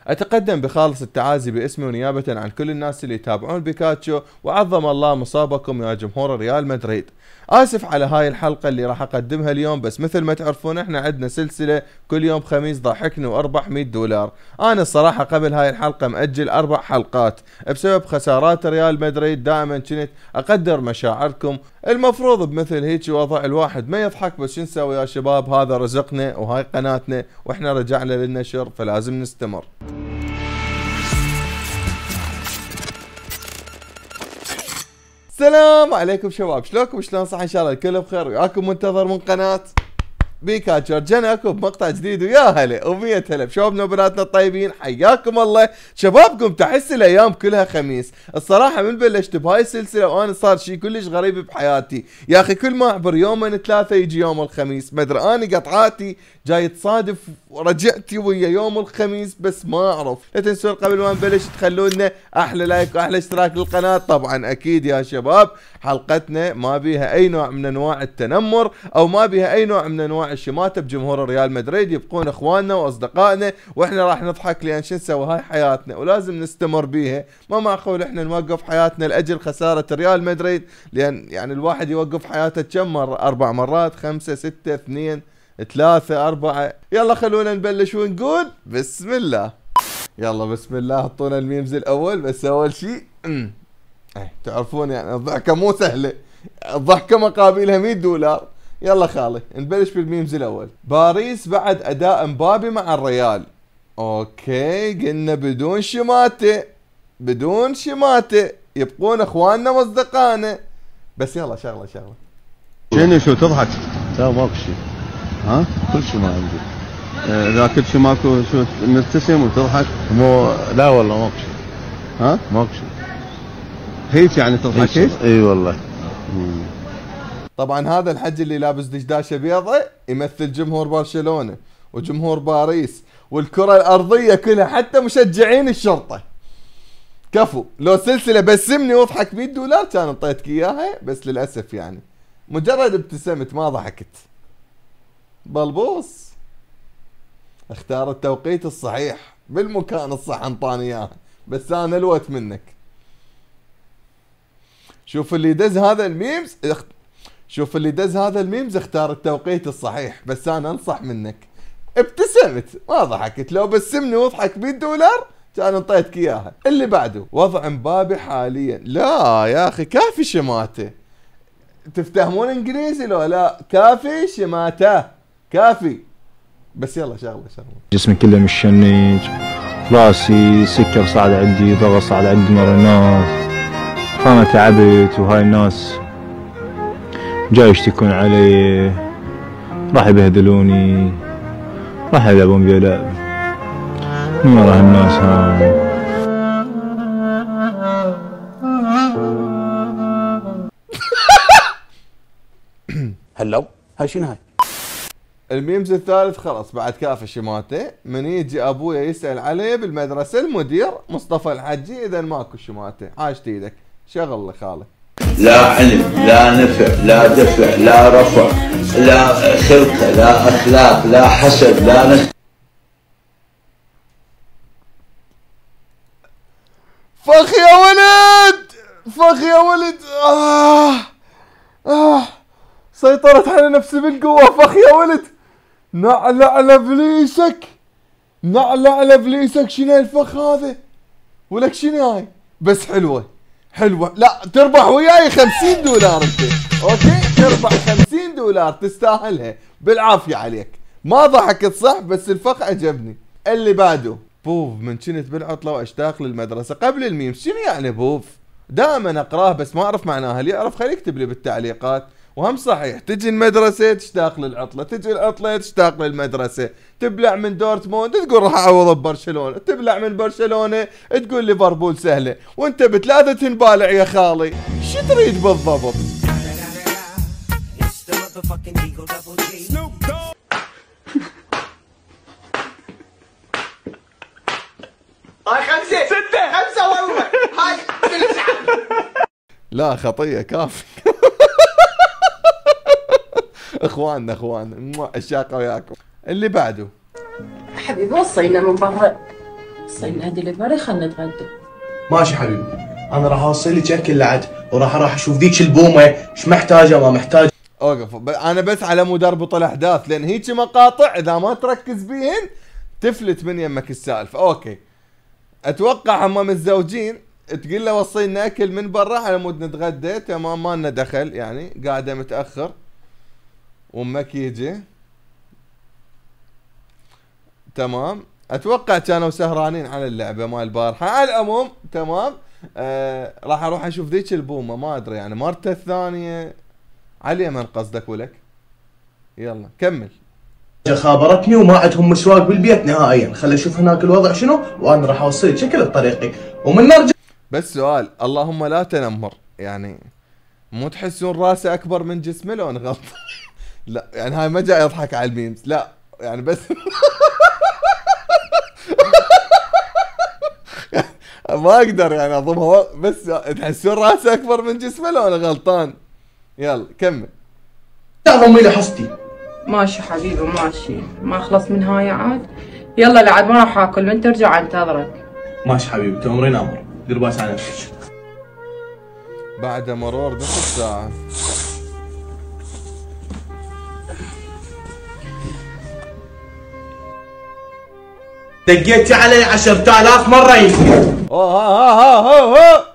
أتقدم بخالص التعازي باسمي ونيابة عن كل الناس اللي يتابعون بيكاتشو، وعظم الله مصابكم يا جمهور ريال مدريد. آسف على هاي الحلقة اللي راح أقدمها اليوم، بس مثل ما تعرفون احنا عندنا سلسلة كل يوم خميس ضحكني وأربح $100. أنا الصراحة قبل هاي الحلقة مأجل 4 حلقات بسبب خسارات ريال مدريد. دائما كنت أقدر مشاعركم، المفروض بمثل هيك وضع الواحد ما يضحك، بس شو نسوي يا شباب، هذا رزقنا وهاي قناتنا واحنا رجعنا للنشر فلازم نستمر. السلام عليكم شباب، شلونكم؟ شلون صح؟ ان شاء الله الكل بخير، وياكم منتظر من قناة بيكاتشو. رجعنا لكم بمقطع جديد، ويا هلا ومية هلا بشبابنا وبناتنا الطيبين، حياكم الله. شباب قمت احس الايام كلها خميس، الصراحه من بلشت بهاي السلسله وانا صار شيء كلش غريب بحياتي يا اخي. كل ما اعبر يومين 3 يجي يوم الخميس، ما ادري اني قطعاتي جاي تصادف رجعتي ويا يوم الخميس، بس ما اعرف. لا تنسون قبل ما نبلش تخلونا احلى لايك واحلى اشتراك للقناه. طبعا اكيد يا شباب حلقتنا ما بيها اي نوع من انواع التنمر او ما بيها اي نوع من انواع الشماته بجمهور ريال مدريد، يبقون اخواننا واصدقائنا واحنا راح نضحك لان شو نسوي، هاي حياتنا ولازم نستمر بيها. ما معقول احنا نوقف حياتنا لاجل خساره ريال مدريد، لان يعني الواحد يوقف حياته كم مره؟ 4 مرات، 5 6 2 3 4. يلا خلونا نبلش ونقول بسم الله. يلا بسم الله. حطونا الميمز الاول. بس اول شيء تعرفون يعني الضحكه مو سهله، الضحكه مقابلها $100. يلا خالي نبلش بالميمز الاول. باريس بعد اداء مبابي مع الريال. اوكي قلنا بدون شماته، بدون شماته، يبقون اخواننا واصدقائنا. بس يلا شغله شو تضحك؟ لا ماكو شيء. ها؟ كل شيء ما عندي. اذا كل شيء ماكو شو مبتسم وتضحك؟ لا والله ماكو شيء. ها؟ ماكو شيء. هيك يعني تضحك هيك؟ اي والله. طبعا هذا الحج اللي لابس دشداشه بيضة يمثل جمهور برشلونة وجمهور باريس والكرة الارضية كلها، حتى مشجعين الشرطة. كفو، لو سلسلة بسمني واضحك $100 كان انطيتك اياها، بس للاسف يعني مجرد ابتسمت ما ضحكت. بلبوس اختار التوقيت الصحيح بالمكان الصح، انطاني اياها بس انا الوت منك. شوف اللي دز هذا الميمز، شوف اللي دز هذا الميمز اختار التوقيت الصحيح، بس انا انصح منك. ابتسمت ما ضحكت، لو بسمني واضحك $100 كان انطيتك اياها. اللي بعده وضع مبابي حاليا. لا يا اخي كافي شماته. تفتهمون انجليزي لو لا؟ كافي شماته، كافي. بس يلا شغله جسمي كله مشنج، راسي سكر صعد عندي، ضغط صعد عندي مر الناس، فانا تعبت وهاي الناس جاي يشتكون علي، راح يبهدلوني، راح يلعبون بي لعب من ورا هالناس هاي. هلو هاي شنو هاي؟ الميمز الثالث خلص بعد كافي شماته. من يجي ابويا يسأل علي بالمدرسة المدير مصطفى الحجي، اذا ماكو شماته عاشت ايدك. شغل لي خالي. لا علم، لا نفع، لا دفع، لا رفع، لا خلقة، لا اخلاق، لا حسب، لا فخ يا ولد، فخ يا ولد. سيطرت على نفسي بالقوة. فخ يا ولد. نعلى على ابليسك، نعلى على ابليسك. شنو الفخ هذا؟ ولك شنو هاي؟ بس حلوة حلوة. لا تربح وياي $50 انت. اوكي تربح $50 تستاهلها بالعافية عليك. ما ضحكت صح بس الفخ عجبني. اللي بعده بوف. من كنت بالعطلة واشتاق للمدرسة. قبل الميم شنو يعني بوف؟ دائما اقراه بس ما اعرف معناها، اللي يعرف خليه يكتب لي بالتعليقات. وهم صحيح تجي المدرسة تشتاق للعطلة، تجي العطلة تشتاق للمدرسة، تبلع من دورتموند تقول راح اعوض ببرشلونة، تبلع من برشلونة تقول ليفربول سهلة، وانت بثلاثة تنبالع يا خالي. شو تريد بالضبط؟ هاي 5 6 5 والله هاي 9. لا خطية كافي. اخواننا عشاق وياكم. اللي بعده حبيبي وصينا من برا صينا دليفري خلنا نتغدى. ماشي حبيبي، انا راح اوصل لك اكل لعد وراح اشوف ذيك البومه ايش محتاجه ما محتاجه. اوقف، انا بس على مود اربط الاحداث، لان هيك مقاطع اذا ما تركز بيهن تفلت من يمك السالفه. اوكي، اتوقع هم متزوجين، تقول له وصينا اكل من برا على مود نتغدى. تمام، ما لنا دخل، يعني قاعده متاخر وامك يجي. تمام، اتوقع كانوا سهرانين على اللعبه مال البارحه. على العموم تمام، راح اروح اشوف ذيك البومه، ما ادري يعني مرته الثانيه على اليمن قصدك ولك. يلا كمل. خابرتني وما عندهم مسواق بالبيت نهائيا، خلي اشوف هناك الوضع شنو وانا راح اوصلك شكل بطريقي ومن نرجع. بس سؤال، اللهم لا تنمر، يعني مو تحسون راسه اكبر من جسمه لو انا غلط؟ لا يعني هاي ما جاي يضحك على الميمز، لا يعني بس ما اقدر يعني اضمها، بس تحسون راسه اكبر من جسمه لو انا غلطان؟ يلا كمل. ضمي لي حصتي. ماشي حبيبي ماشي، ما خلص من هاي عاد. يلا لعد ما راح اكل، من ترجع انتظرك. ماشي حبيبي، تأمرين امر، دير باس على نفسك. بعد مرور نصف ساعة. دقيتي علي 10,000 مرة يمكن. ها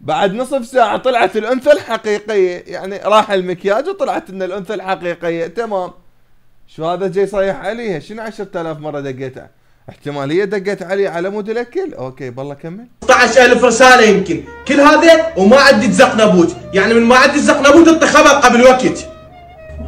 بعد نصف ساعة طلعت الأنثى الحقيقية، يعني راح المكياج وطلعت إن الأنثى الحقيقية. تمام، شو هذا جاي صيح عليها؟ شنو 10,000 مرة دقيتها؟ احتمالية دقيت عليه على مود الأكل. أوكي بالله كمل. 16,000 رسالة يمكن، كل هذا وما عندي زقنبوت، يعني من ما عندي زقنبوت انت خبر قبل وقت.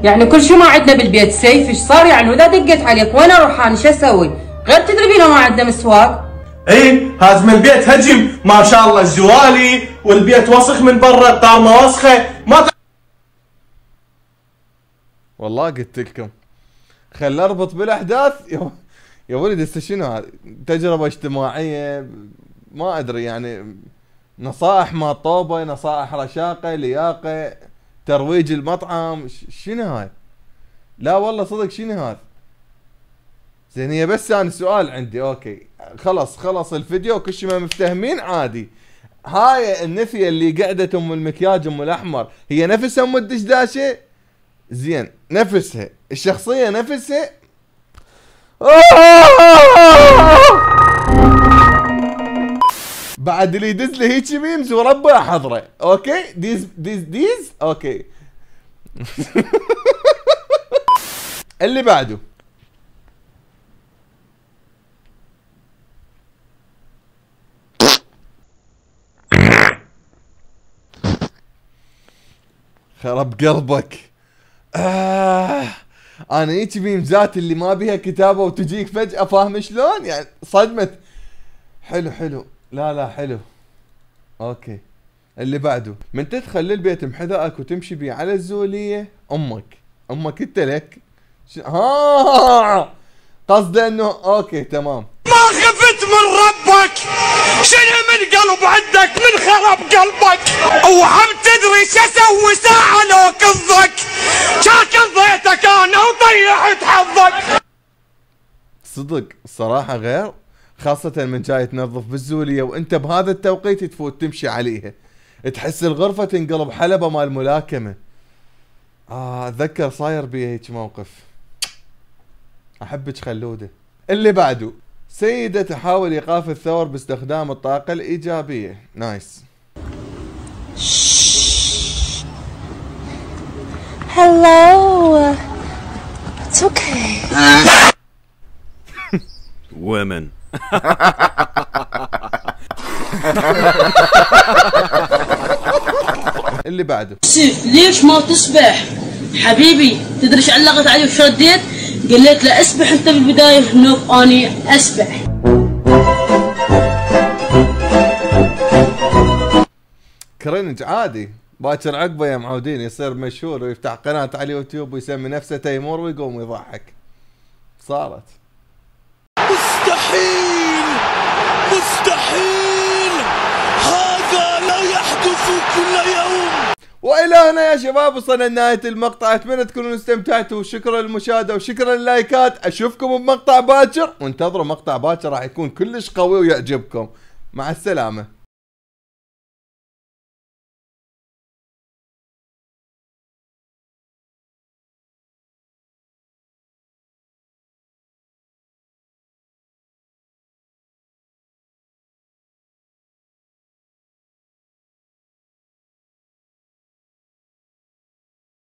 يعني كل شيء ما عندنا بالبيت سيف، ايش صار يعني؟ واذا دقيت عليك وين اروح انا؟ شو اسوي؟ غير تدري بينا ما عندنا مسواق. اي هازم البيت هجم ما شاء الله، الزوالي والبيت وسخ من برا، الطارمه وسخه ما والله قلت لكم خل اربط بالاحداث. يا ولد هسه شنو هذا؟ تجربه اجتماعيه ما ادري، يعني نصائح ما طوبه، نصائح رشاقه، لياقه، ترويج المطعم، شنو هاي؟ لا والله صدق شنو هذا؟ زين هي بس انا سؤال عندي. اوكي خلص الفيديو، كل شيء ما مفتهمين عادي. هاي النثيه اللي قعدت ام المكياج ام الاحمر هي نفسها ام الدشداشه؟ زين نفسها الشخصيه نفسها؟ بعد اللي يدز لي هيك ميمز وربي احضره. اوكي ديز اوكي. اللي بعده خرب قلبك. انا هيك ميمزات اللي ما بيها كتابه وتجيك فجأة، فاهم شلون؟ يعني صدمت. حلو لا حلو. اوكي اللي بعده، من تدخل للبيت محذاءك وتمشي بيه على الزولية امك انت لك قصده انه اوكي تمام. ما خفت من ربك، شنو من قلب عندك من خرب قلبك، وهم تدري شو اسوي ساعة لو كظك، كظيتك انا وضيعت حظك. صدق الصراحة غير، خاصة من جاي تنظف بالزولية وانت بهذا التوقيت تفوت تمشي عليها، تحس الغرفة تنقلب حلبة مال ملاكمة. اتذكر صاير بي هيك موقف. احبك خلودة. اللي بعده، سيدة تحاول ايقاف الثور باستخدام الطاقة الايجابية. نايس. Hello. It's okay. Women. اللي بعده، سيف ليش ما تسبح؟ حبيبي تدري ايش علقت علي وشرديت؟ قلت له اسبح انت بالبداية. نوب اني اسبح. كرنج عادي، باكر عقبه يا معودين يصير مشهور ويفتح قناة على اليوتيوب ويسمي نفسه تيمور ويقوم يضحك. صارت. مستحيل هذا لا يحدث كل يوم. والى هنا يا شباب وصلنا لنهاية المقطع، اتمنى تكونوا استمتعتوا، شكرا للمشاهدة وشكرا لللايكات. اشوفكم بمقطع باكر، وانتظروا مقطع باكر راح يكون كلش قوي ويعجبكم. مع السلامة.